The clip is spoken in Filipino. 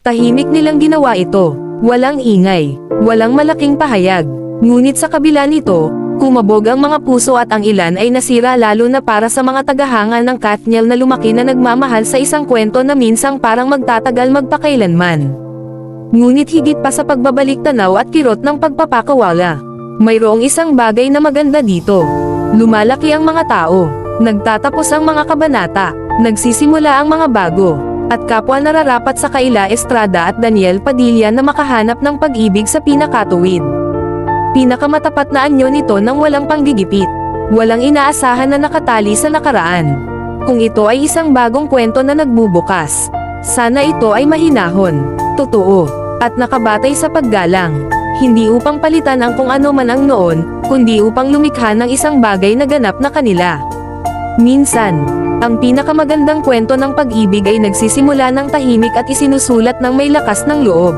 Tahimik nilang ginawa ito. Walang ingay, walang malaking pahayag. Ngunit sa kabila nito, kumabog ang mga puso at ang ilan ay nasira lalo na para sa mga tagahanga ng Kathniel na lumaki na nagmamahal sa isang kwento na minsang parang magtatagal magpakailanman. Ngunit higit pa sa pagbabalik tanaw at kirot ng pagpapakawala, mayroong isang bagay na maganda dito. Lumalaki ang mga tao, nagtatapos ang mga kabanata, nagsisimula ang mga bago, at kapwa nararapat sa Kaila Estrada at Daniel Padilla na makahanap ng pag-ibig sa pinakatuwid. Pinakamatapat na anyo nito ng walang panggigipit. Walang inaasahan na nakatali sa nakaraan. Kung ito ay isang bagong kwento na nagbubukas, sana ito ay mahinahon, totoo, at nakabatay sa paggalang. Hindi upang palitan ang kung ano man ang noon, kundi upang lumikha ng isang bagay na ganap na kanila. Minsan, ang pinakamagandang kwento ng pag-ibig ay nagsisimula ng tahimik at isinusulat ng may lakas ng loob.